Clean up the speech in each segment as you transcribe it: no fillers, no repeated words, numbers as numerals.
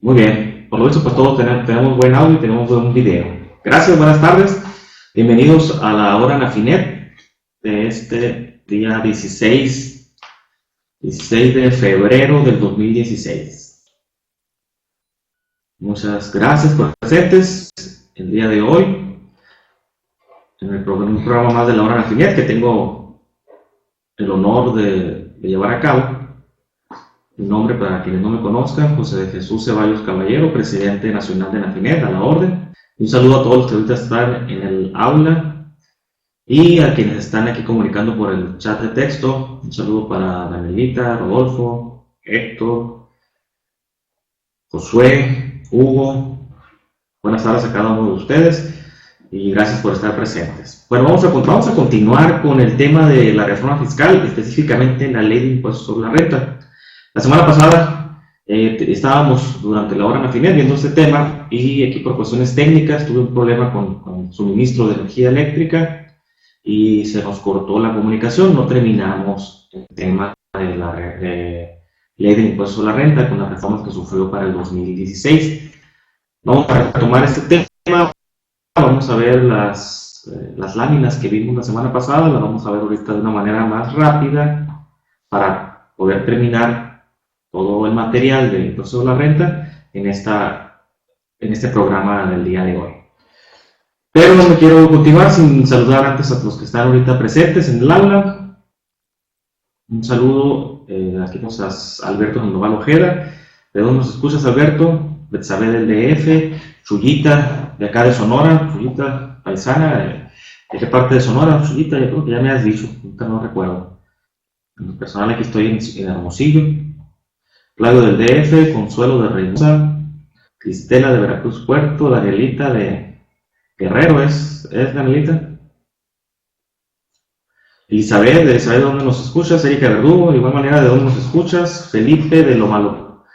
Muy bien, por lo visto pues todos tenemos buen audio y tenemos buen video. Gracias, buenas tardes. Bienvenidos a la hora Nafinet de este día 16 de febrero del 2016. Muchas gracias por presentes el día de hoy en un programa más de la hora Nafinet que tengo el honor de llevar a cabo. Mi nombre, para quienes no me conozcan, José de Jesús Ceballos Caballero, presidente nacional de Nafinet, a la orden. Un saludo a todos los que ahorita están en el aula y a quienes están aquí comunicando por el chat de texto. Un saludo para Danielita, Rodolfo, Héctor, Josué, Hugo. Buenas tardes a cada uno de ustedes y gracias por estar presentes. Bueno, vamos a continuar con el tema de la reforma fiscal, específicamente la ley de impuestos sobre la renta. La semana pasada estábamos durante la hora Nafinet viendo este tema y aquí por cuestiones técnicas tuve un problema con el suministro de energía eléctrica y se nos cortó la comunicación. No terminamos el tema de la ley de impuestos sobre la renta con las reformas que sufrió para el 2016. Vamos a retomar este tema. Vamos a ver las láminas que vimos la semana pasada. Las vamos a ver ahorita de una manera más rápida para poder terminar todo el material del impuesto de la renta en este programa del día de hoy. Pero no me quiero continuar sin saludar antes a los que están ahorita presentes en el aula. Un saludo, aquí tenemos a Alberto Sandoval Ojeda. ¿De dónde nos escuchas, Alberto? Betsabe del DF, Chuyita, de acá de Sonora, Chuyita paisana. ¿De qué parte de Sonora, Chuyita? Yo creo que ya me has dicho, nunca no recuerdo. En lo personal aquí estoy en Hermosillo. Claudio del DF, Consuelo de Reynosa, Cristela de Veracruz Puerto, Danielita de Guerrero, ¿es Danielita? Elizabeth, ¿de dónde nos escuchas? Erika Verdugo, de igual manera, ¿de dónde nos escuchas? Felipe de Loma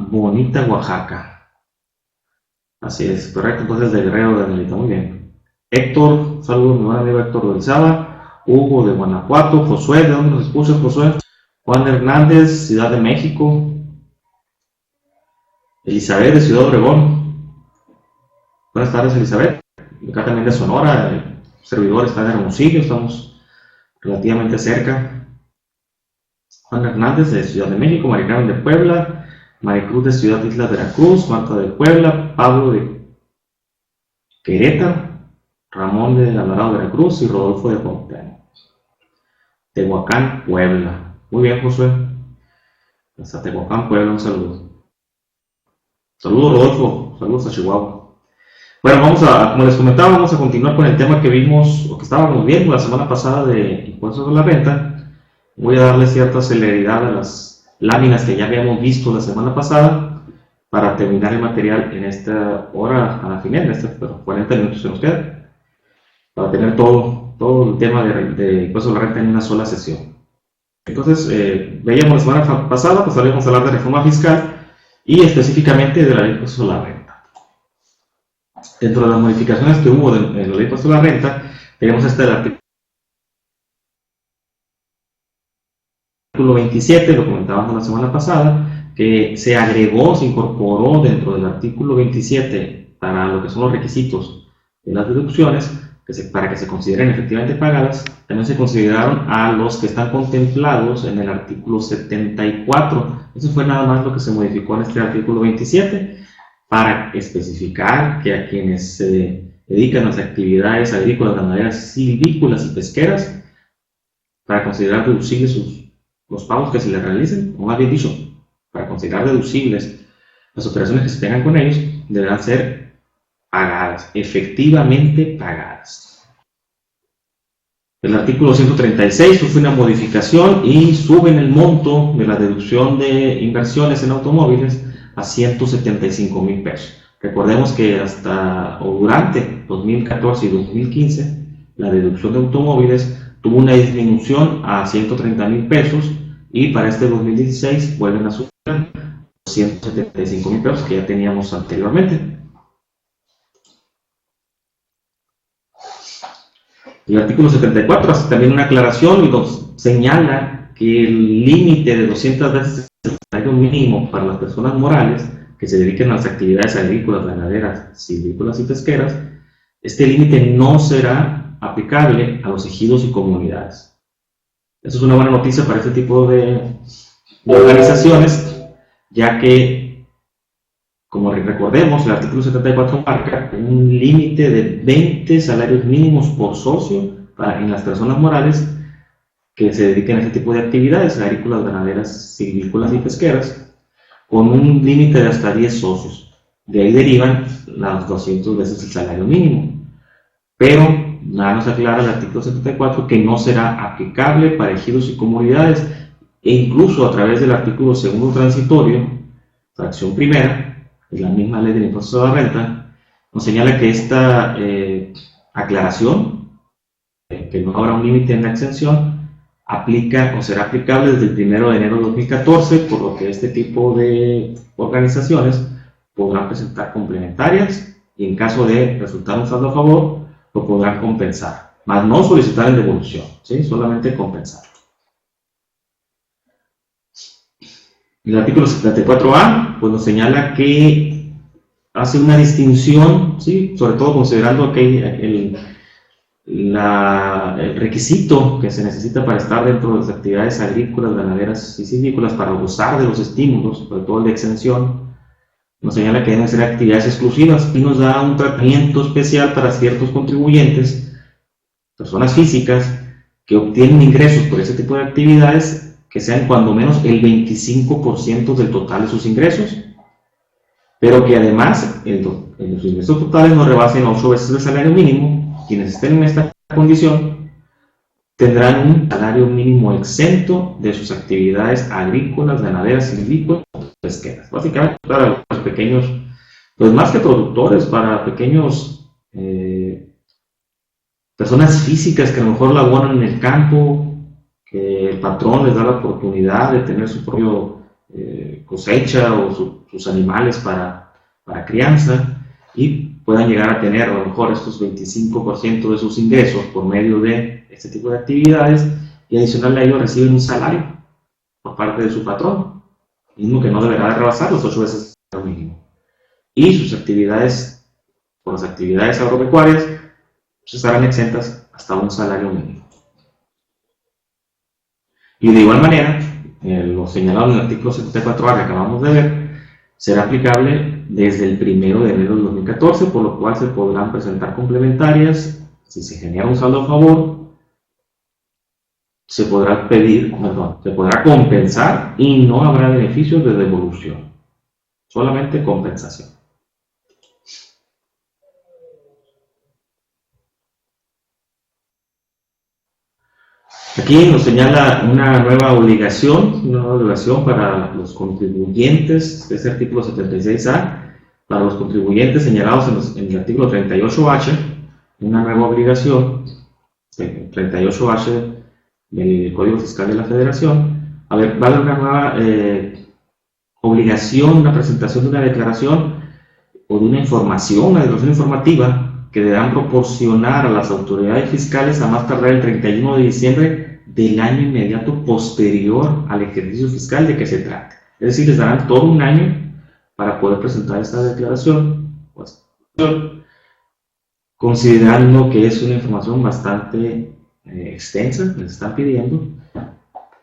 Bonita, Oaxaca. Así es, correcto, entonces de Guerrero, Danielita, muy bien. Héctor, saludos, mi buen amigo Héctor Orizaba. Hugo de Guanajuato. Josué, ¿de dónde nos escuchas, Josué? Juan Hernández, Ciudad de México. Elizabeth de Ciudad Obregón. Buenas tardes, Elizabeth. Acá también de Sonora. El servidor está en Hermosillo, estamos relativamente cerca. Juan Hernández de Ciudad de México, Maricarmen de Puebla, Maricruz de Ciudad de Islas Veracruz, Marta de Puebla, Pablo de Querétaro, Ramón de Alvarado Veracruz y Rodolfo de Fontana. Tehuacán, Puebla. Muy bien, Josué. Hasta Tehuacán, Puebla, un saludo. Saludos, Rodolfo. Saludos a Chihuahua. Bueno, como les comentaba, vamos a continuar con el tema que vimos, o que estábamos viendo la semana pasada de impuestos de la renta. Voy a darle cierta celeridad a las láminas que ya habíamos visto la semana pasada para terminar el material en esta hora a la final, 40 minutos se nos queda, para tener todo el tema de impuestos de la renta en una sola sesión. Entonces, veíamos la semana pasada, pues habíamos hablar de reforma fiscal y específicamente de la ley de impuestos a la renta. Dentro de las modificaciones que hubo en la ley de impuestos a la renta, tenemos el artículo 27, lo comentábamos la semana pasada, que se incorporó dentro del artículo 27 para lo que son los requisitos de las deducciones, para que se consideren efectivamente pagadas. También se consideraron a los que están contemplados en el artículo 74. Eso fue nada más lo que se modificó en este artículo 27 para especificar que a quienes se dedican a las actividades agrícolas, ganaderas, silvícolas y pesqueras, para considerar deducibles los pagos que se les realicen, o más bien dicho, para considerar deducibles las operaciones que se tengan con ellos, deberán ser pagadas, efectivamente pagadas. El artículo 136 sufre una modificación y suben el monto de la deducción de inversiones en automóviles a 175,000 pesos. Recordemos que durante 2014 y 2015 la deducción de automóviles tuvo una disminución a 130,000 pesos y para este 2016 vuelven a subir 175,000 pesos que ya teníamos anteriormente. El artículo 74 hace también una aclaración y nos señala que el límite de 200 veces el salario mínimo para las personas morales que se dediquen a las actividades agrícolas, ganaderas, silvícolas y pesqueras, este límite no será aplicable a los ejidos y comunidades. Eso es una buena noticia para este tipo de organizaciones, ya que, como recordemos, el artículo 74 marca un límite de 20 salarios mínimos por socio en las personas morales que se dediquen a este tipo de actividades agrícolas, ganaderas, silvícolas y pesqueras, con un límite de hasta 10 socios. De ahí derivan las 200 veces el salario mínimo. Pero nada nos aclara el artículo 74 que no será aplicable para ejidos y comunidades, e incluso a través del artículo segundo transitorio, fracción primera, de la misma ley del impuesto a la renta, nos señala que esta aclaración, que no habrá un límite en la exención, aplica o será aplicable desde el 1 de enero de 2014, por lo que este tipo de organizaciones podrán presentar complementarias y en caso de resultar un saldo a favor, lo podrán compensar, más no solicitar en devolución, ¿sí? Solamente compensar. El artículo 74A pues nos señala que hace una distinción, ¿sí? Sobre todo considerando que el requisito que se necesita para estar dentro de las actividades agrícolas, ganaderas y silvícolas para gozar de los estímulos, sobre todo el de exención, nos señala que deben ser actividades exclusivas y nos da un tratamiento especial para ciertos contribuyentes, personas físicas, que obtienen ingresos por ese tipo de actividades que sean cuando menos el 25% del total de sus ingresos, pero que además los ingresos totales no rebasen 8 veces el salario mínimo. Quienes estén en esta condición tendrán un salario mínimo exento de sus actividades agrícolas, ganaderas, silvícolas y pesqueras. Básicamente para los pequeños, pues más que productores, para pequeños personas físicas que a lo mejor laboran en el campo, que el patrón les da la oportunidad de tener su propia cosecha o sus animales para crianza, y puedan llegar a tener a lo mejor estos 25% de sus ingresos por medio de este tipo de actividades, y adicional a ello reciben un salario por parte de su patrón, mismo que no deberá de rebasar los 8 veces el salario mínimo. Y sus actividades, por las actividades agropecuarias, pues estarán exentas hasta un salario mínimo. Y de igual manera, lo señalado en el artículo 74A que acabamos de ver, será aplicable desde el 1 de enero de 2014, por lo cual se podrán presentar complementarias. Si se genera un saldo a favor, se podrá compensar y no habrá beneficios de devolución, solamente compensación. Aquí nos señala una nueva obligación para los contribuyentes de este artículo 76A, para los contribuyentes señalados en el artículo 38H, una nueva obligación, 38H del Código Fiscal de la Federación. Va a haber una nueva obligación, una presentación de una declaración o de una información, una declaración informativa que deberán proporcionar a las autoridades fiscales a más tardar el 31 de diciembre del año inmediato posterior al ejercicio fiscal de que se trate. Es decir, les darán todo un año para poder presentar esta declaración, considerando que es una información bastante extensa, les están pidiendo.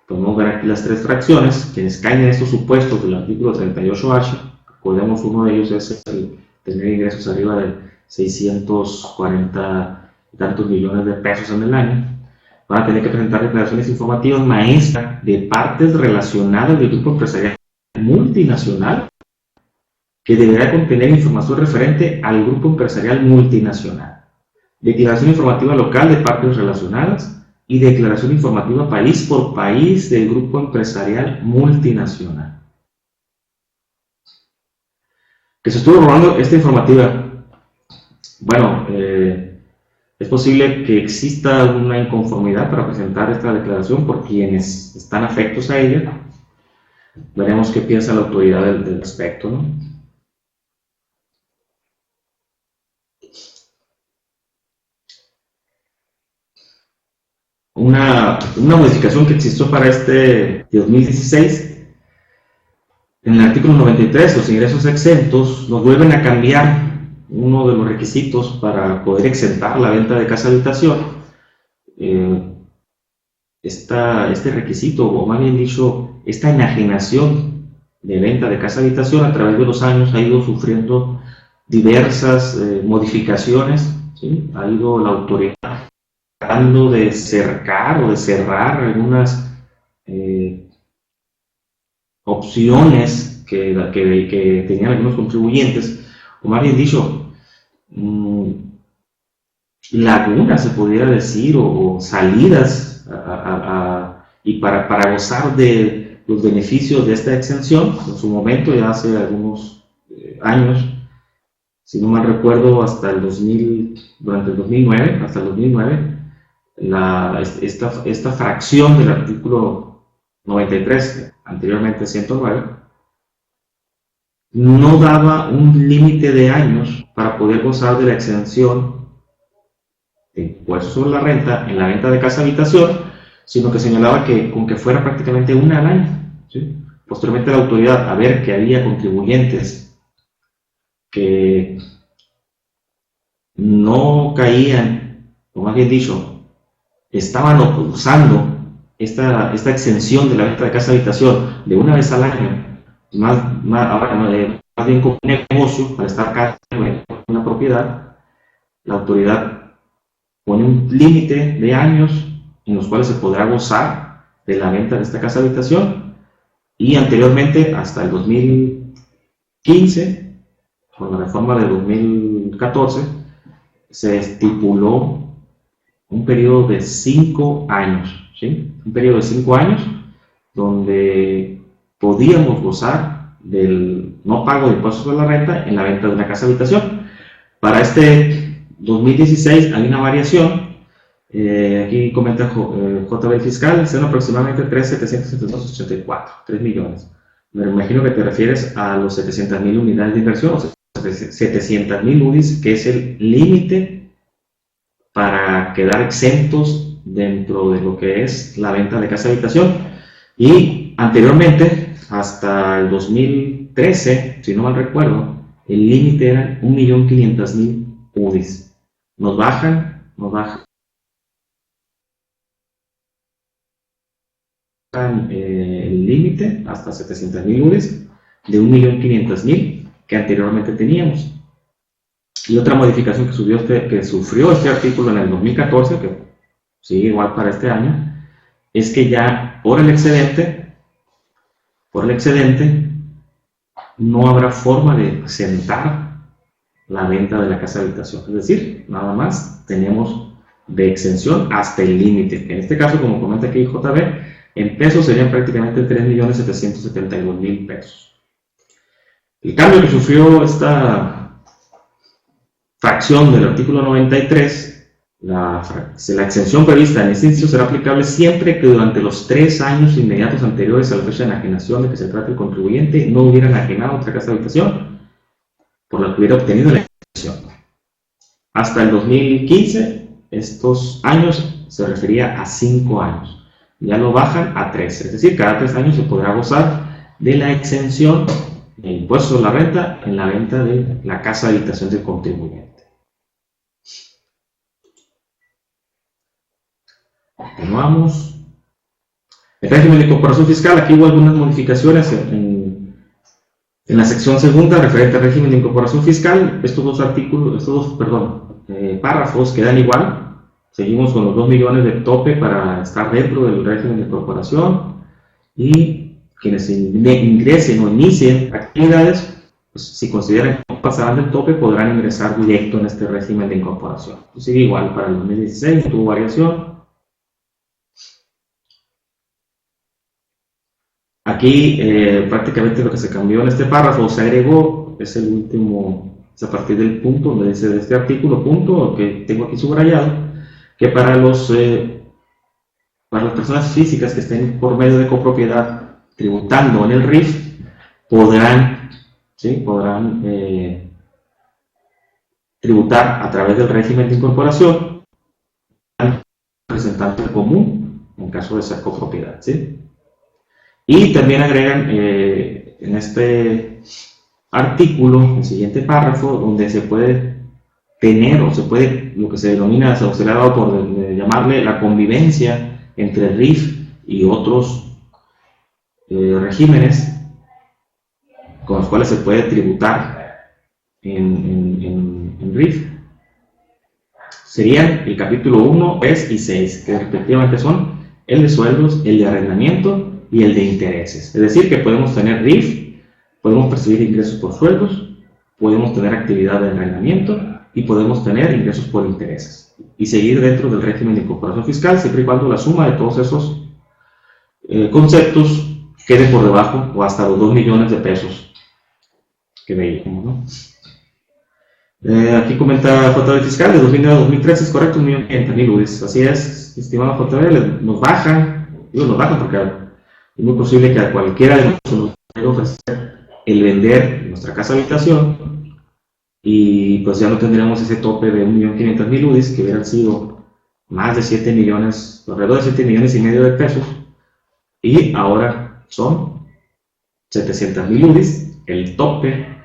Podemos ver aquí las tres fracciones, quienes caen en estos supuestos del artículo 38H. Recordemos, uno de ellos es el tener ingresos arriba de 640 y tantos millones de pesos en el año. Van a tener que presentar declaraciones informativas maestras de partes relacionadas del grupo empresarial multinacional, que deberá contener información referente al grupo empresarial multinacional, declaración informativa local de partes relacionadas y declaración informativa país por país del grupo empresarial multinacional. Que se estuvo robando esta informativa. Bueno, es posible que exista una inconformidad para presentar esta declaración por quienes están afectos a ella. Veremos qué piensa la autoridad del respecto, ¿no? Una modificación que existió para este 2016 en el artículo 93, los ingresos exentos, nos vuelven a cambiar uno de los requisitos para poder exentar la venta de casa habitación. Este requisito, o más bien dicho, esta enajenación de venta de casa habitación a través de los años ha ido sufriendo diversas modificaciones, ¿sí? Ha ido la autoridad tratando de cercar o de cerrar algunas opciones que tenían algunos contribuyentes, o más bien dicho, lagunas se pudiera decir, o salidas y para gozar de los beneficios de esta exención. En su momento, ya hace algunos años, si no mal recuerdo, durante el 2009, hasta el 2009, esta fracción del artículo 93, anteriormente 109, no daba un límite de años para poder gozar de la exención de impuestos sobre la renta en la venta de casa habitación, sino que señalaba que con que fuera prácticamente una al año, ¿sí? Posteriormente la autoridad, a ver que había contribuyentes que no caían, o más bien dicho, estaban usando esta exención de la venta de casa habitación de una vez al año, más bien como un negocio para estar cada año en una propiedad, la autoridad pone un límite de años en los cuales se podrá gozar de la venta de esta casa habitación, y anteriormente hasta el 2015, con la reforma del 2014, se estipuló un periodo de 5 años, ¿sí? Un periodo de 5 años donde podíamos gozar del no pago de impuestos sobre la renta en la venta de una casa habitación. Para este 2016 hay una variación. Aquí comenta JB el fiscal, son aproximadamente 3.782.84, 3 millones. Me imagino que te refieres a los 700,000 unidades de inversión, o sea, 700,000 UDIs, que es el límite para quedar exentos dentro de lo que es la venta de casa habitación. Y anteriormente, hasta el 2013, si no mal recuerdo, el límite era 1.500.000 UDIs. Nos bajan el límite hasta 700,000 UDIs de 1.500.000 que anteriormente teníamos. Y otra modificación que sufrió este artículo en el 2014, que sigue igual para este año, es que ya por el excedente no habrá forma de exentar la venta de la casa habitación. Es decir, nada más tenemos de exención hasta el límite. En este caso, como comenta aquí JB, en pesos serían prácticamente 3.772.000 pesos. El cambio que sufrió esta fracción del artículo 93, la exención prevista en este inciso será aplicable siempre que durante los 3 años inmediatos anteriores a la fecha de enajenación de que se trate el contribuyente no hubiera enajenado otra casa de habitación por la que hubiera obtenido la exención. Hasta el 2015, estos años se refería a 5 años. Ya lo bajan a 3, es decir, cada 3 años se podrá gozar de la exención de impuestos sobre la renta en la venta de la casa de habitación del contribuyente. Continuamos. El régimen de incorporación fiscal, aquí hubo algunas modificaciones en la sección segunda referente al régimen de incorporación fiscal. Estos dos párrafos quedan igual. Seguimos con los 2 millones de tope para estar dentro del régimen de incorporación, y quienes ingresen o inicien actividades, pues, si consideran que no pasarán del tope, podrán ingresar directo en este régimen de incorporación. Pues sigue igual para el 2016, no tuvo variación. Aquí prácticamente lo que se cambió en este párrafo, se agregó, es el último, es a partir del punto donde dice de este artículo, punto que tengo aquí subrayado, que para las personas físicas que estén por medio de copropiedad tributando en el RIF, podrán tributar a través del régimen de incorporación al representante común en caso de ser copropiedad, ¿sí? Y también agregan artículo, el siguiente párrafo, donde se puede tener o se puede, lo que se denomina, se le ha dado por llamarle la convivencia entre el RIF y otros regímenes con los cuales se puede tributar en RIF. Serían el capítulo 1, 3 y 6, que respectivamente son el de sueldos, el de arrendamiento y el de intereses. Es decir, que podemos tener RIF, podemos percibir ingresos por sueldos, podemos tener actividad de arrendamiento y podemos tener ingresos por intereses. Y seguir dentro del régimen de incorporación fiscal, siempre y cuando la suma de todos esos conceptos quede por debajo o hasta los 2 millones de pesos que veíamos, ¿no? Aquí comenta JB Fiscal, de 2009 a 2013 es correcto, 1.500.000 UDIs. Así es, estimado JB, nos bajan porque es muy posible que a cualquiera de nosotros nos vaya a ofrecer el vender nuestra casa habitación y pues ya no tendríamos ese tope de 1.500.000 UDIs, que hubieran sido más de 7 millones, alrededor de 7 millones y medio de pesos, y ahora son 700.000 UDIs, el tope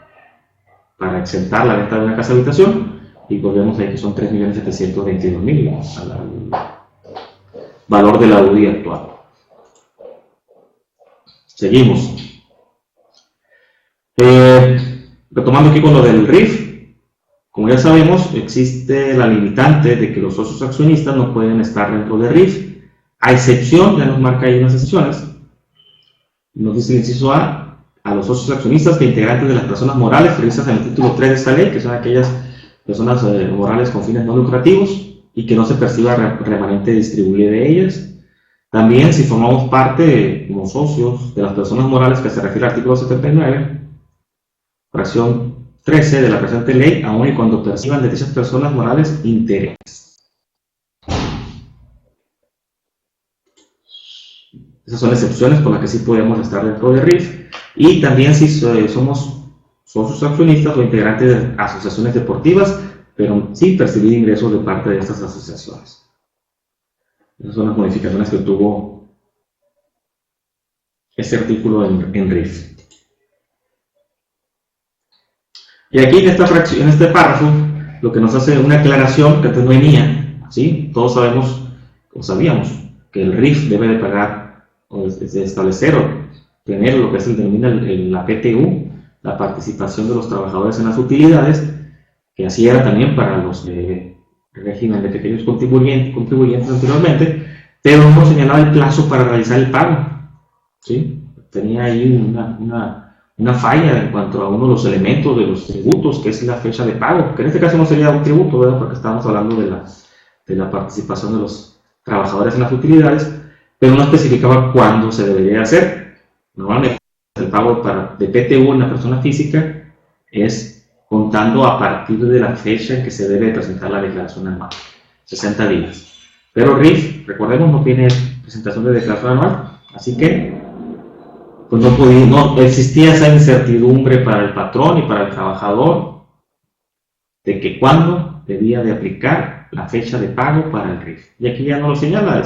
para exentar la venta de una casa habitación, y volvemos a que son 3.722.000 al valor de la UDI actual. Seguimos. Retomando aquí con lo del RIF, como ya sabemos, existe la limitante de que los socios accionistas no pueden estar dentro de RIF, a excepción, ya nos marca ahí unas excepciones, nos dice el inciso a los socios accionistas que integrantes de las personas morales previstas en el título 3 de esta ley, que son aquellas personas morales con fines no lucrativos y que no se perciba remanente distribuible de ellas. También, si formamos parte como socios de las personas morales que se refiere al artículo 79, fracción 13 de la presente ley, aun y cuando perciban de dichas personas morales intereses. Esas son excepciones por las que sí podemos estar dentro de RIF. Y también si somos socios accionistas o integrantes de asociaciones deportivas, pero sí percibir ingresos de parte de estas asociaciones. Esas son las modificaciones que tuvo este artículo en RIF. Y aquí en este párrafo, lo que nos hace una aclaración que antes no venía, ¿sí? Todos sabemos o sabíamos que el RIF debe de pagar o de establecer o tener lo que se denomina la PTU, la participación de los trabajadores en las utilidades, que así era también para los régimen de pequeños contribuyentes anteriormente, pero no señalaba el plazo para realizar el pago, ¿sí? Tenía ahí una falla en cuanto a uno de los elementos de los tributos, que es la fecha de pago, que en este caso no sería un tributo, ¿verdad? Porque estábamos hablando de la participación de los trabajadores en las utilidades, pero no especificaba cuándo se debería hacer. Normalmente el pago de PTU en la persona física es contando a partir de la fecha en que se debe presentar la declaración anual, 60 días. Pero RIF, recordemos, no tiene presentación de declaración anual, así que pues no existía esa incertidumbre para el patrón y para el trabajador de que cuándo debía de aplicar la fecha de pago para el RIF. Y aquí ya no lo señala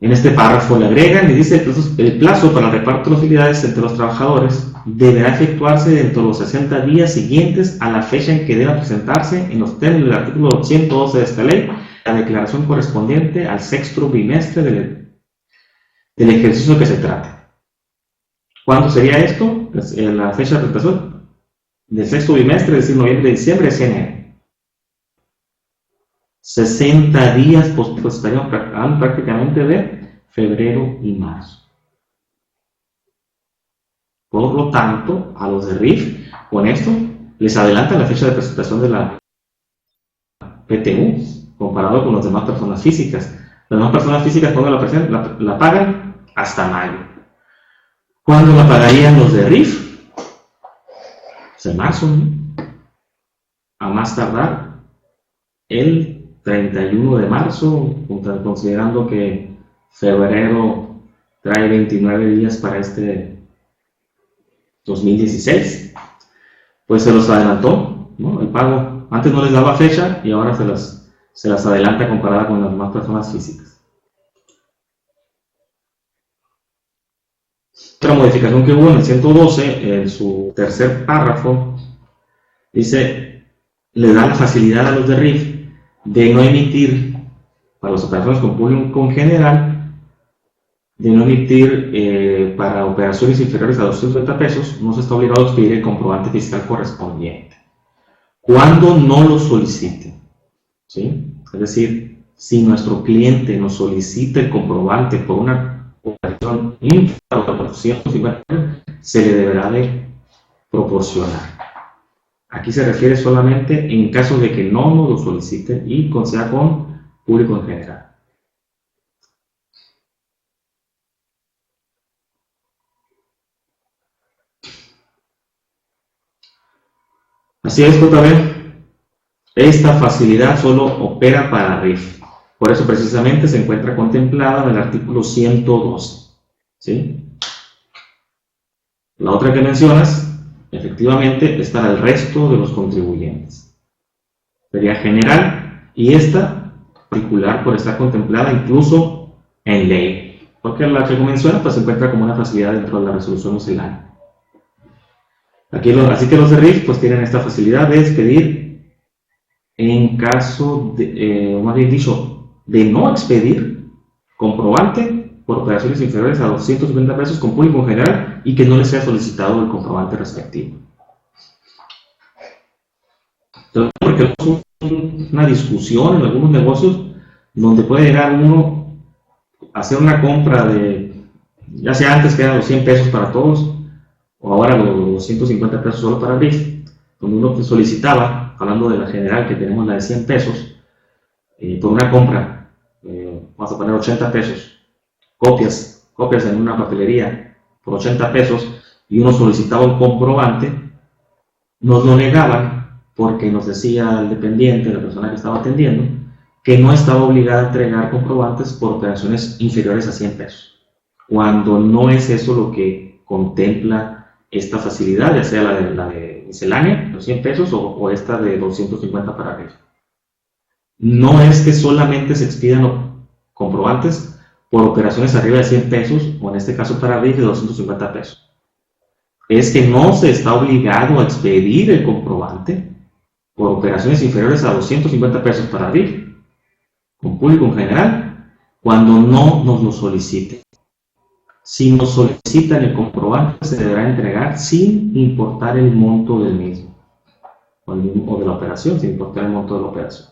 en este párrafo, le agregan y dice que el plazo para el reparto de utilidades entre los trabajadores deberá efectuarse dentro de los 60 días siguientes a la fecha en que deba presentarse, en los términos del artículo 112 de esta ley, la declaración correspondiente al sexto bimestre del ejercicio que se trate. ¿Cuándo sería esto? Pues, la fecha de presentación del sexto bimestre, es decir, noviembre, diciembre, es enero. 60 días, pues estaríamos hablando prácticamente de febrero y marzo. Por lo tanto, a los de RIF, con esto, les adelantan la fecha de presentación de la PTU, comparado con las demás personas físicas. Las demás personas físicas, cuando la pagan, hasta mayo. ¿Cuándo la pagarían los de RIF? Pues en marzo, ¿no? A más tardar el 31 de marzo, considerando que febrero trae 29 días para este 2016, pues se los adelantó, ¿no? El pago. Antes no les daba fecha y ahora se las adelanta comparada con las demás personas físicas. Otra modificación que hubo en el 112, en su tercer párrafo, dice, le da la facilidad a los de RIF de no emitir, para las operaciones con público en general, de no emitir para operaciones inferiores a 250 pesos, no se está obligado a expedir el comprobante fiscal correspondiente. Cuando no lo solicite, ¿sí? Es decir, si nuestro cliente nos solicita el comprobante por una operación inferior a 450 pesos, se le deberá de proporcionar. Aquí se refiere solamente en caso de que no nos lo solicite y sea con público en general. Así es, JB. Esta facilidad solo opera para RIF. Por eso precisamente se encuentra contemplada en el artículo 112. ¿Sí? La otra que mencionas, efectivamente, es para el resto de los contribuyentes. Sería general y esta particular por estar contemplada incluso en ley. Porque la que menciona pues, se encuentra como una facilidad dentro de la resolución miscelánea. Así que los de RIF pues, tienen esta facilidad de expedir en caso de, más bien dicho, de no expedir comprobante por operaciones inferiores a 250 pesos con público en general y que no les sea solicitado el comprobante respectivo. Entonces, porque es una discusión en algunos negocios donde puede llegar uno a hacer una compra de, ya sea antes que eran los 100 pesos para todos, o ahora los 150 pesos solo para RIF, donde uno solicitaba, hablando de la general que tenemos la de 100 pesos, por una compra, vamos a poner 80 pesos, copias en una papelería por 80 pesos, y uno solicitaba un comprobante, nos lo negaban porque nos decía el dependiente, la persona que estaba atendiendo, que no estaba obligada a entregar comprobantes por operaciones inferiores a 100 pesos, cuando no es eso lo que contempla esta facilidad, ya sea la de miscelánea, los 100 pesos, o esta de 250 para arriba. No es que solamente se expidan comprobantes por operaciones arriba de 100 pesos, o en este caso para RIF de 250 pesos. Es que no se está obligado a expedir el comprobante por operaciones inferiores a 250 pesos para RIF, con público en general, cuando no nos lo solicite. Si nos solicitan el comprobante, se deberá entregar sin importar el monto del mismo, o de la operación, sin importar el monto de la operación.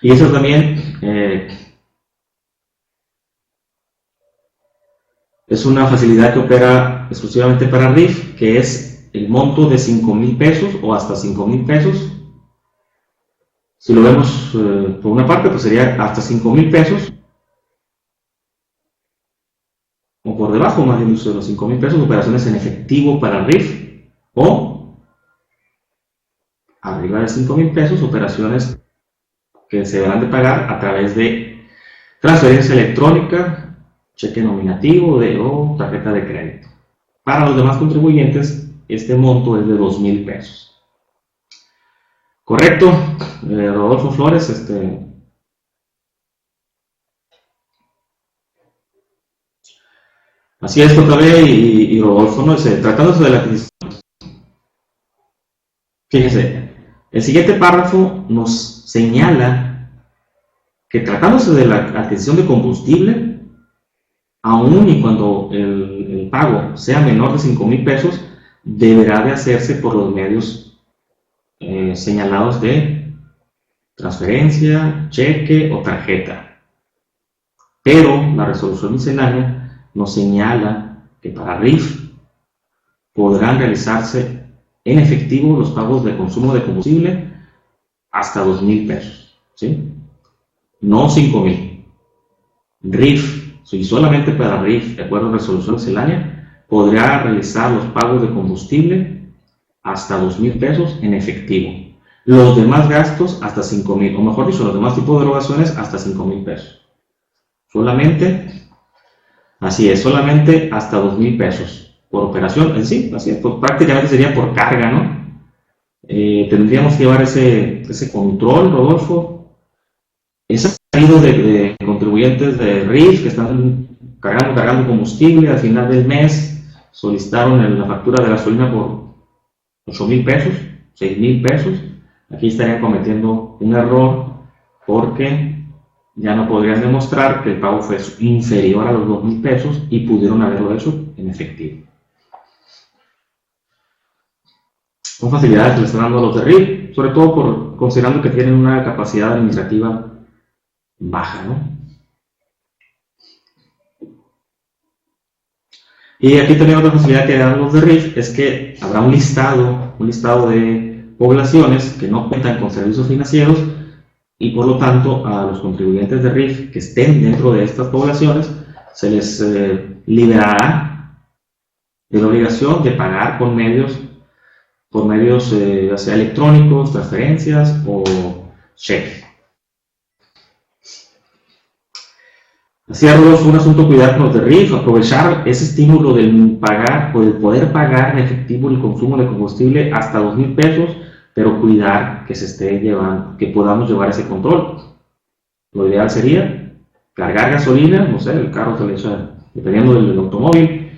Y eso también es una facilidad que opera exclusivamente para RIF, que es el monto de 5,000 pesos o hasta 5,000 pesos. Si lo vemos por una parte, pues sería hasta 5,000 pesos, o por debajo, más bien de los 5,000 pesos, operaciones en efectivo para RIF, o arriba de 5,000 pesos, operaciones que se deberán de pagar a través de transferencia electrónica, cheque nominativo o tarjeta de crédito. Para los demás contribuyentes, este monto es de 2,000 pesos. ¿Correcto? Rodolfo Flores, así es, JB y Rodolfo, ¿no? Tratándose de la adquisición. Fíjense, el siguiente párrafo nos señala que tratándose de la adquisición de combustible, aun y cuando el pago sea menor de 5,000 pesos, deberá de hacerse por los medios señalados de transferencia, cheque o tarjeta. Pero la resolución miscelánea nos señala que para RIF podrán realizarse en efectivo los pagos de consumo de combustible hasta 2,000 pesos, ¿sí? No 5,000. RIF, y solamente para RIF, de acuerdo a la resolución miscelánea, podrá realizar los pagos de combustible hasta 2,000 pesos en efectivo. Los demás gastos hasta 5,000, o mejor dicho, los demás tipos de erogaciones hasta 5,000 pesos. Solamente, así es, solamente hasta 2,000 pesos por operación en sí, así es, pues, prácticamente sería por carga, ¿no? Tendríamos que llevar ese control, Rodolfo. Es salido de control contribuyentes de RIF que están cargando combustible al final del mes, solicitaron la factura de gasolina por 8,000 pesos, 6,000 pesos. Aquí estarían cometiendo un error porque ya no podrían demostrar que el pago fue inferior a los 2,000 pesos y pudieron haberlo hecho en efectivo. Son facilidades que le están dando a los de RIF, sobre todo considerando que tienen una capacidad administrativa baja, ¿no? Y aquí también otra facilidad que dan los de RIF es que habrá un listado de poblaciones que no cuentan con servicios financieros y por lo tanto a los contribuyentes de RIF que estén dentro de estas poblaciones se les liberará de la obligación de pagar por medios ya sea electrónicos, transferencias o cheques. Así es, un asunto cuidar con los de RIF, aprovechar ese estímulo del pagar o del poder pagar en efectivo el consumo de combustible hasta 2,000 pesos, pero cuidar que se esté llevando, que podamos llevar ese control. Lo ideal sería cargar gasolina, no sé, el carro se le echa, dependiendo del automóvil,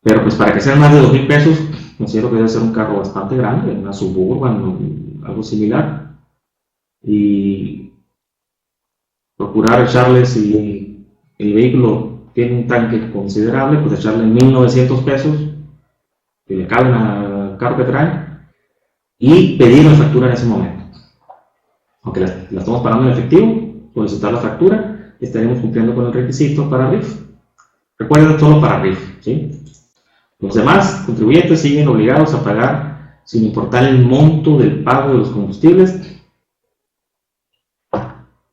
pero pues para que sean más de 2,000 pesos, considero que debe ser un carro bastante grande, una Suburban, algo similar, y procurar echarle, si el vehículo tiene un tanque considerable, pues echarle 1,900 pesos que le caben al carro que trae y pedir la factura en ese momento. Aunque la estamos pagando en efectivo, solicitar la factura y estaremos cumpliendo con el requisito para RIF. Recuerden, solo para RIF, ¿sí? Los demás contribuyentes siguen obligados a pagar sin importar el monto del pago de los combustibles,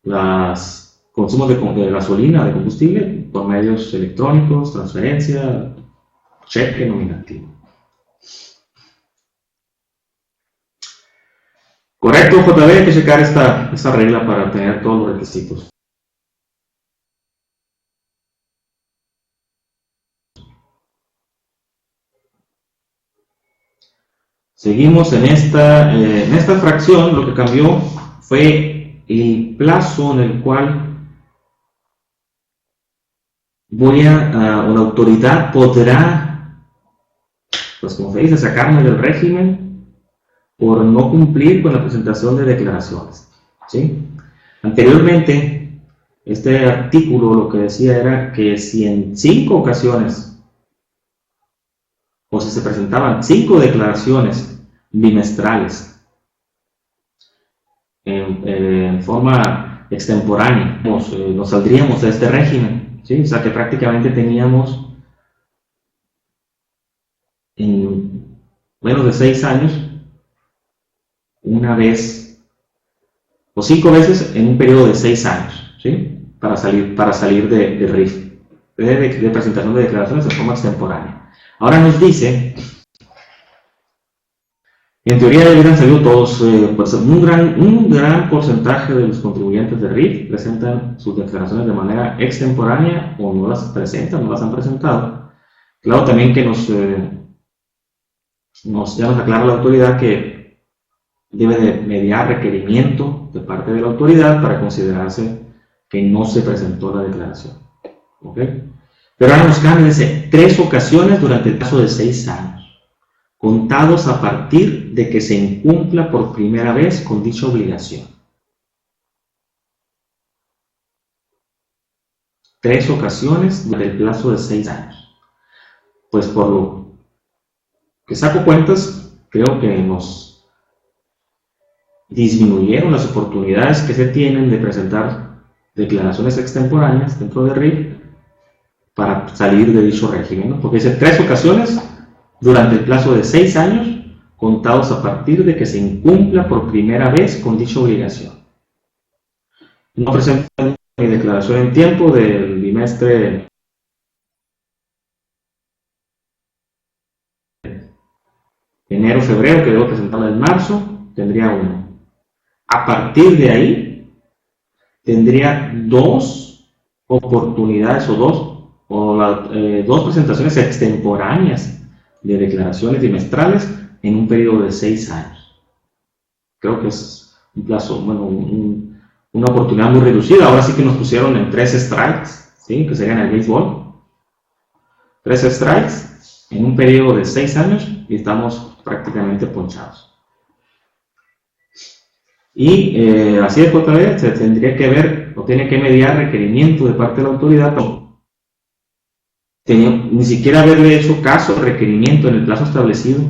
los consumos de gasolina, de combustible, por medios electrónicos, transferencia, cheque nominativo. Correcto, JB, hay que checar esta regla para tener todos los requisitos. Seguimos en esta fracción. Lo que cambió fue el plazo en el cual la autoridad podrá, pues como se dice, sacarme del régimen por no cumplir con la presentación de declaraciones, ¿sí? Anteriormente, este artículo lo que decía era que si en 5 ocasiones, o si se presentaban 5 declaraciones bimestrales en forma extemporánea, nos saldríamos de este régimen. ¿Sí? O sea que prácticamente teníamos en menos de 6 años una vez o 5 veces en un periodo de 6 años, ¿sí? Para salir de RIF, de presentación de declaraciones de forma extemporánea. Ahora nos dice, en teoría deberían salir todos, pues un gran porcentaje de los contribuyentes de RIF presentan sus declaraciones de manera extemporánea o no las presentan, no las han presentado. Claro, también que ya nos aclara la autoridad que debe de mediar requerimiento de parte de la autoridad para considerarse que no se presentó la declaración. ¿Okay? Pero ahora nos cambian, dice, 3 ocasiones durante el plazo de 6 años. Contados a partir de que se incumpla por primera vez con dicha obligación. 3 ocasiones durante el plazo de 6 años. Pues por lo que saco cuentas, creo que nos disminuyeron las oportunidades que se tienen de presentar declaraciones extemporáneas dentro de RIF para salir de dicho régimen, ¿no? Porque dice 3 ocasiones durante el plazo de 6 años, contados a partir de que se incumpla por primera vez con dicha obligación. No presentan mi declaración en tiempo del bimestre enero-febrero, que debo presentarla en marzo, tendría 1. A partir de ahí, tendría 2 oportunidades o 2 presentaciones extemporáneas de declaraciones bimestrales en un periodo de 6 años. Creo que es un plazo, bueno, un una oportunidad muy reducida. Ahora sí que nos pusieron en 3 strikes, ¿sí? Que serían el béisbol. 3 strikes en un periodo de 6 años y estamos prácticamente ponchados. Y así de JB se tendría que ver o tiene que mediar requerimiento de parte de la autoridad. Ni siquiera haberle hecho caso al requerimiento en el plazo establecido.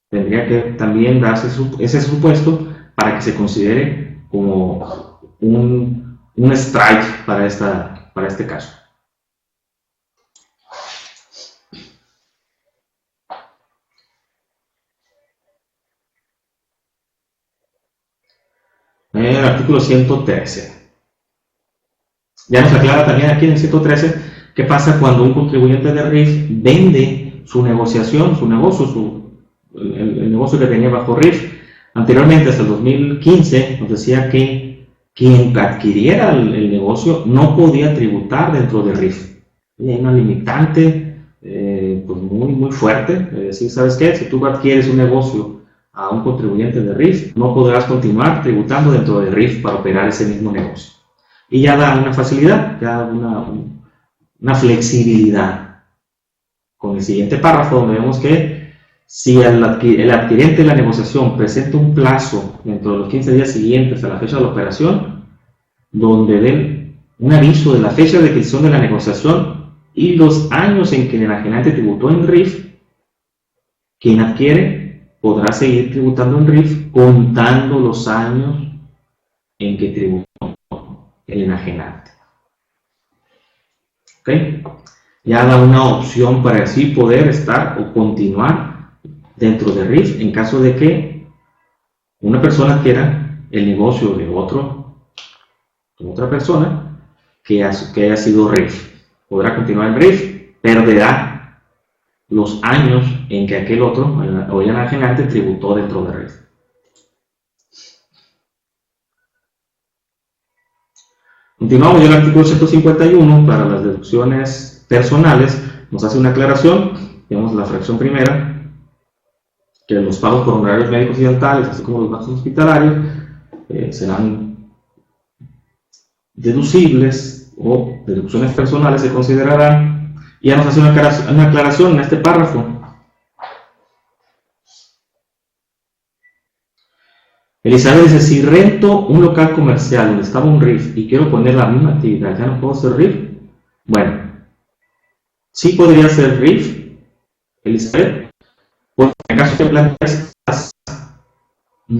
Tendría que también darse ese supuesto para que se considere como un strike para este caso. El artículo 113. Ya nos aclara también aquí en el 113 qué pasa cuando un contribuyente de RIF vende su negociación, su negocio, el negocio que tenía bajo RIF. Anteriormente, hasta el 2015, nos decía que quien adquiriera el negocio no podía tributar dentro de RIF. Y hay una limitante pues muy fuerte, es decir, ¿sabes qué? Si tú adquieres un negocio a un contribuyente de RIF, no podrás continuar tributando dentro de RIF para operar ese mismo negocio. Y ya da una facilidad, ya da una flexibilidad. Con el siguiente párrafo, donde vemos que si el adquirente de la negociación presenta un plazo dentro de los 15 días siguientes a la fecha de la operación, donde den un aviso de la fecha de adquisición de la negociación y los años en que el enajenante tributó en RIF, quien adquiere podrá seguir tributando en RIF contando los años en que tributó el enajenante. ¿Ok? Ya da una opción para así poder estar o continuar dentro de RIF en caso de que una persona adquiera el negocio de otra persona que haya sido RIF. Podrá continuar en RIF, perderá los años en que aquel otro o el enajenante tributó dentro de RIF. Continuamos ya el artículo 151 para las deducciones personales. Nos hace una aclaración. Vemos la fracción primera, que los pagos por honorarios médicos y dentales, así como los gastos hospitalarios, serán deducibles o deducciones personales se considerarán. Y ya nos hace una aclaración en este párrafo. Elizabeth dice, si rento un local comercial donde estaba un RIF y quiero poner la misma actividad, ¿ya no puedo hacer RIF? Bueno, sí podría ser RIF, Elizabeth, porque en el caso que planteas, estás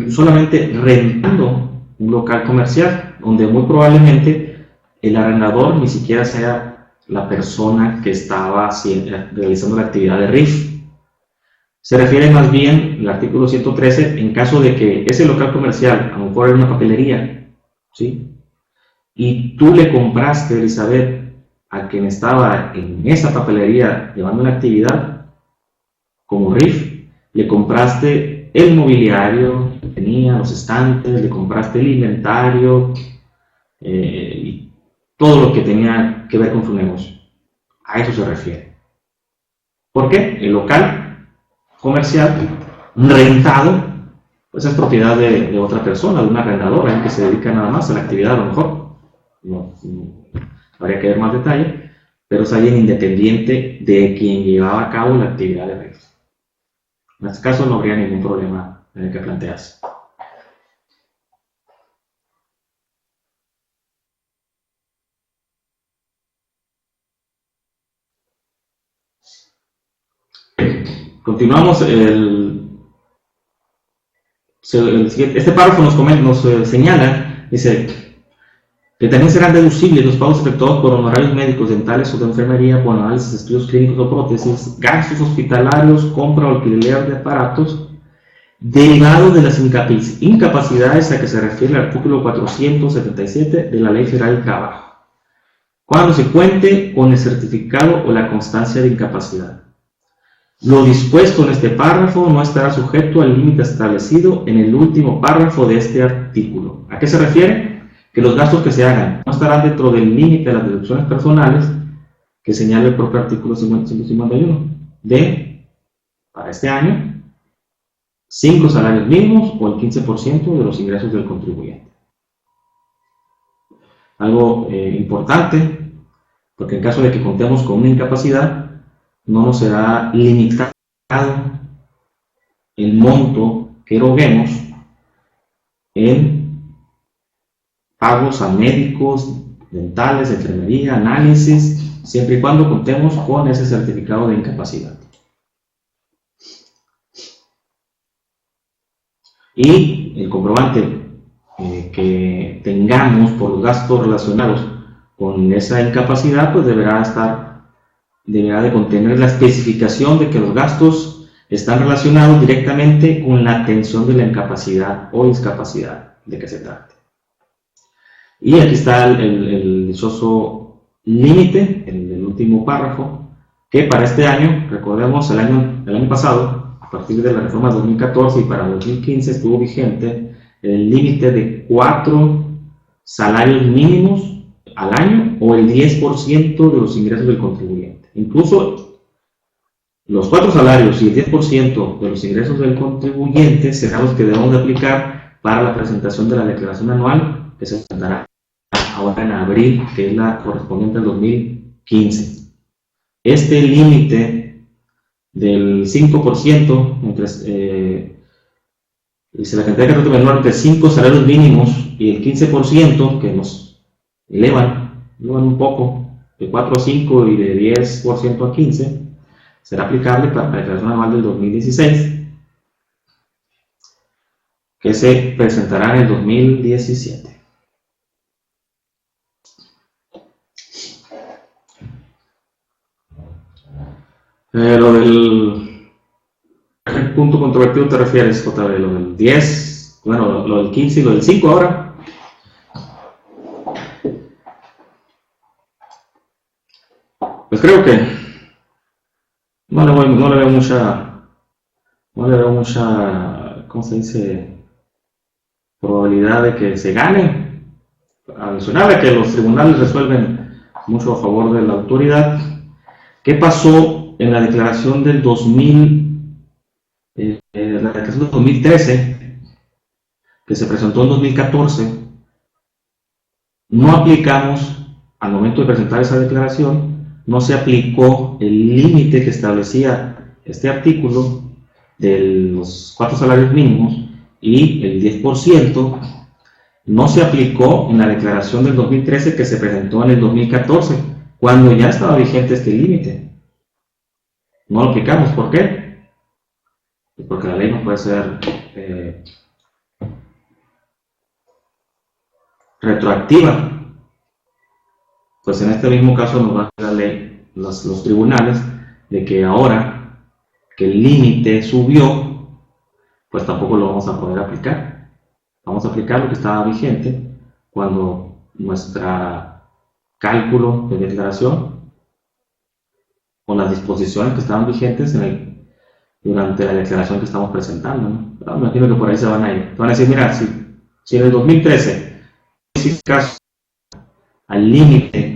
solamente rentando un local comercial, donde muy probablemente el arrendador ni siquiera sea la persona que estaba realizando la actividad de RIF. Se refiere más bien el artículo 113 en caso de que ese local comercial, a lo mejor era una papelería, ¿sí? Y tú le compraste, Elizabeth, a quien estaba en esa papelería llevando una actividad como RIF, le compraste el mobiliario que tenía, los estantes, le compraste el inventario y todo lo que tenía que ver con su negocio. A eso se refiere. ¿Por qué? El local comercial rentado, pues es propiedad de otra persona, de un arrendador, alguien que se dedica nada más a la actividad, a lo mejor. No, habría que ver más detalle, pero es alguien independiente de quien llevaba a cabo la actividad de RIF. En este caso no habría ningún problema en el que planteas. Continuamos. Este párrafo nos señala, dice, que también serán deducibles los pagos efectuados por honorarios médicos, dentales o de enfermería, por análisis, estudios clínicos o prótesis, gastos hospitalarios, compra o alquiler de aparatos, derivados de las incapacidades a que se refiere el artículo 477 de la Ley Federal del Trabajo, cuando se cuente con el certificado o la constancia de incapacidad. Lo dispuesto en este párrafo no estará sujeto al límite establecido en el último párrafo de este artículo. ¿A qué se refiere? Que los gastos que se hagan no estarán dentro del límite de las deducciones personales que señala el propio artículo 151 para este año, 5 salarios mínimos o el 15% de los ingresos del contribuyente. algo importante, porque en caso de que contemos con una incapacidad, no nos será limitado el monto que eroguemos en pagos a médicos, dentales, enfermería, análisis, siempre y cuando contemos con ese certificado de incapacidad. Y el comprobante que tengamos por los gastos relacionados con esa incapacidad, pues deberá de contener la especificación de que los gastos están relacionados directamente con la atención de la incapacidad o discapacidad de que se trate. Y aquí está el dichoso límite, el último párrafo, que para este año, recordemos, el año pasado, a partir de la reforma 2014 y para 2015 estuvo vigente el límite de 4 salarios mínimos al año o el 10% de los ingresos del contribuyente. Incluso los 4 salarios y el 10% de los ingresos del contribuyente serán los que debemos de aplicar para la presentación de la declaración anual que se presentará ahora en abril, que es la correspondiente al 2015. Este límite del 5%, dice la cantidad de crédito menor entre 5 salarios mínimos y el 15%, que nos elevan un poco, de 4 a 5 y de 10% a 15%, será aplicable para la declaración anual del 2016, que se presentará en el 2017. Lo del punto controvertido te refieres, JB, lo del 10, bueno, lo del 15 y lo del 5 ahora. Pues creo que no le veo mucha, ¿cómo se dice?, probabilidad de que se gane, adicional a que los tribunales resuelven mucho a favor de la autoridad. ¿Qué pasó en la declaración del 2013, que se presentó en 2014? No aplicamos, al momento de presentar esa declaración, no se aplicó el límite que establecía este artículo de los 4 salarios mínimos y el 10%, no se aplicó en la declaración del 2013 que se presentó en el 2014, cuando ya estaba vigente este límite. No lo aplicamos. ¿Por qué? Porque la ley no puede ser retroactiva. Pues en este mismo caso nos va a dar la ley, los tribunales, de que ahora que el límite subió, pues tampoco lo vamos a poder aplicar. Vamos a aplicar lo que estaba vigente cuando nuestro cálculo de declaración o las disposiciones que estaban vigentes durante la declaración que estamos presentando, ¿no? Me imagino que por ahí se van a ir. Van a decir, mira, si en el 2013 hiciste caso al límite,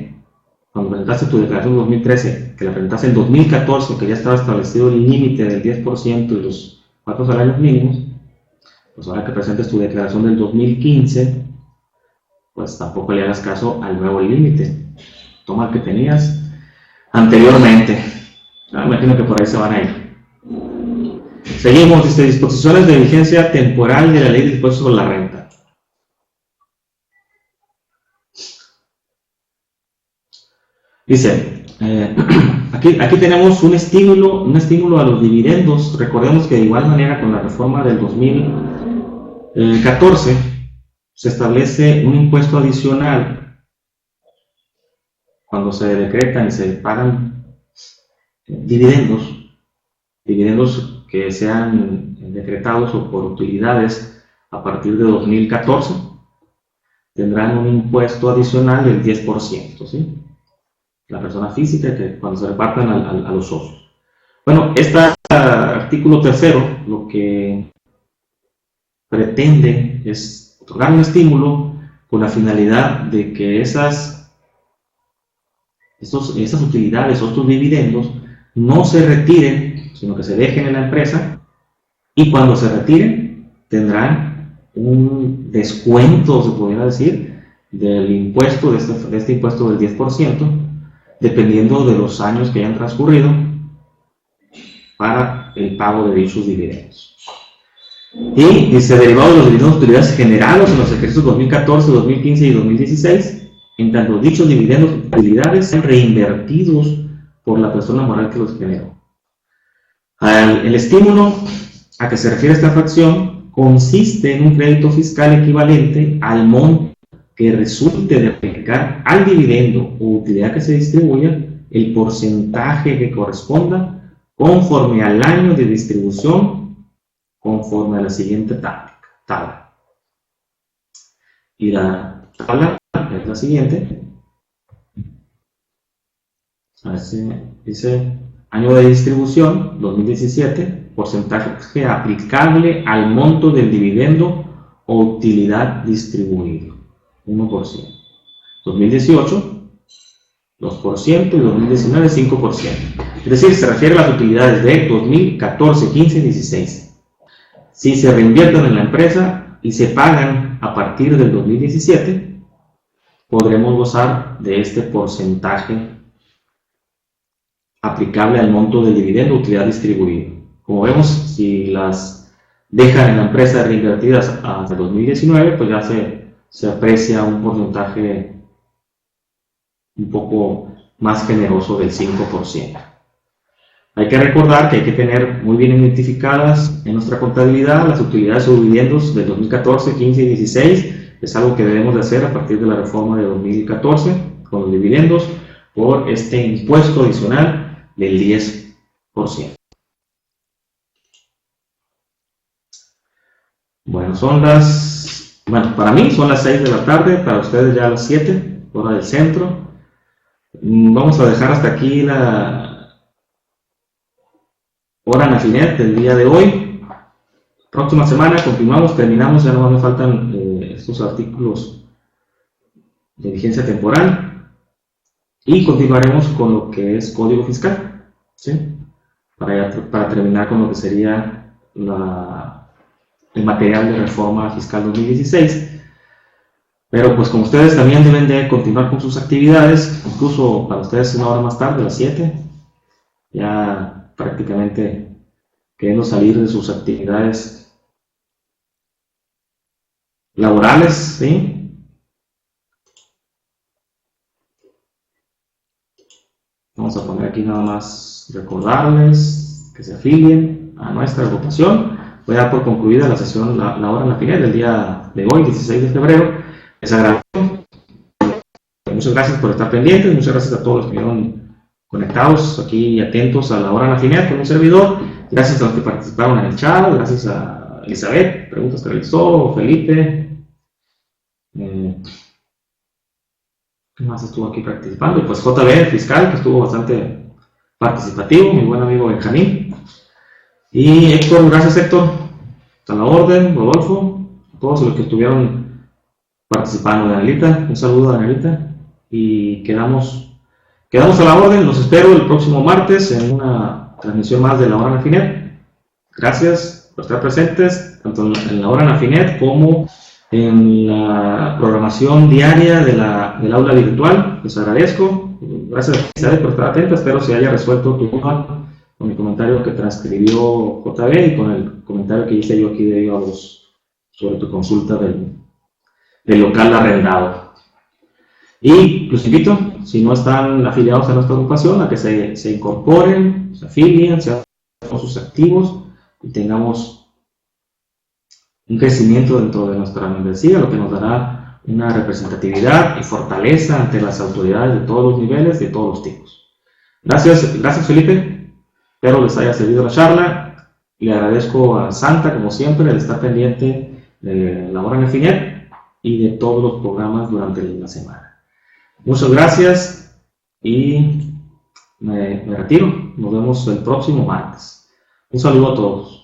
cuando presentaste tu declaración en 2013, que la presentaste en 2014, que ya estaba establecido el límite del 10% y los 4 salarios mínimos, pues ahora que presentes tu declaración del 2015, pues tampoco le hagas caso al nuevo límite. Toma el que tenías anteriormente. Me imagino que por ahí se van a ir. Seguimos, disposiciones de vigencia temporal de la ley de impuestos sobre la renta. Dice, aquí tenemos un estímulo a los dividendos. Recordemos que de igual manera con la reforma del 2014 se establece un impuesto adicional cuando se decretan y se pagan dividendos que sean decretados o por utilidades a partir de 2014, tendrán un impuesto adicional del 10%, ¿sí? La persona física, que cuando se repartan a los socios. Bueno, este artículo tercero lo que pretende es otorgar un estímulo con la finalidad de que esas utilidades o estos dividendos no se retiren, sino que se dejen en la empresa, y cuando se retiren tendrán un descuento, se podría decir, del impuesto, de este impuesto del 10%, dependiendo de los años que hayan transcurrido para el pago de dichos dividendos. Y dice, derivado de los dividendos de utilidades generados en los ejercicios 2014, 2015 y 2016, en tanto dichos dividendos de utilidades sean reinvertidos por la persona moral que los generó. El estímulo a que se refiere esta fracción consiste en un crédito fiscal equivalente al monto que resulte de aplicar al dividendo o utilidad que se distribuya el porcentaje que corresponda conforme al año de distribución, conforme a la siguiente tabla. Y la tabla es la siguiente. Dice año de distribución 2017, porcentaje aplicable al monto del dividendo o utilidad distribuido, 1%. 2018, 2% y 2019, 5%. Es decir, se refiere a las utilidades de 2014, 15 y 16. Si se reinvierten en la empresa y se pagan a partir del 2017, podremos gozar de este porcentaje aplicable al monto del dividendo o utilidad distribuido. Como vemos, si las dejan en la empresa reinvertidas hasta 2019, pues ya se aprecia un porcentaje un poco más generoso del 5%. Hay que recordar que hay que tener muy bien identificadas en nuestra contabilidad las utilidades o dividendos del 2014, 15 y 16. Es algo que debemos de hacer a partir de la reforma de 2014 con los dividendos por este impuesto adicional del 10%. Bueno, para mí son las 6 de la tarde, para ustedes ya las 7, hora del centro. Vamos a dejar hasta aquí la hora Nafinet del día de hoy. Próxima semana continuamos, terminamos, ya no me faltan estos artículos de vigencia temporal. Y continuaremos con lo que es código fiscal, ¿sí? Para terminar con lo que sería el material de reforma fiscal 2016. Pero pues como ustedes también deben de continuar con sus actividades, incluso para ustedes una hora más tarde, a las 7, ya prácticamente queriendo salir de sus actividades laborales, ¿sí? Vamos a poner aquí nada más recordarles que se afilien a nuestra agrupación. Voy a dar por concluida la sesión, la hora Nafinet del día de hoy, 16 de febrero. Les agradezco. Muchas gracias por estar pendientes. Muchas gracias a todos los que estuvieron conectados aquí y atentos a la hora Nafinet con un servidor. Gracias a los que participaron en el chat. Gracias a Elizabeth, preguntas que realizó, Felipe. ¿Qué más estuvo aquí participando? Y pues JB, el fiscal, que estuvo bastante participativo, mi buen amigo Benjamín. Y Héctor, gracias Héctor, a la orden, Rodolfo, a todos los que estuvieron participando. Danielita, un saludo a Danielita. Y quedamos a la orden, los espero el próximo martes en una transmisión más de la hora Nafinet. Gracias por estar presentes, tanto en la hora Nafinet como en la programación diaria del aula virtual. Les agradezco. Gracias Isabel por estar atenta. Espero se haya resuelto tu duda con el comentario que transcribió JB y con el comentario que hice yo aquí de ellos sobre tu consulta del local arrendado. Y los invito, si no están afiliados a nuestra agrupación, a que se incorporen, se afilien, sean sus activos y tengamos un crecimiento dentro de nuestra membresía, lo que nos dará una representatividad y fortaleza ante las autoridades de todos los niveles, de todos los tipos. Gracias Felipe, espero les haya servido la charla. Le agradezco a Santa, como siempre, el estar pendiente de la hora Nafinet y de todos los programas durante la semana. Muchas gracias y me retiro. Nos vemos el próximo martes. Un saludo a todos.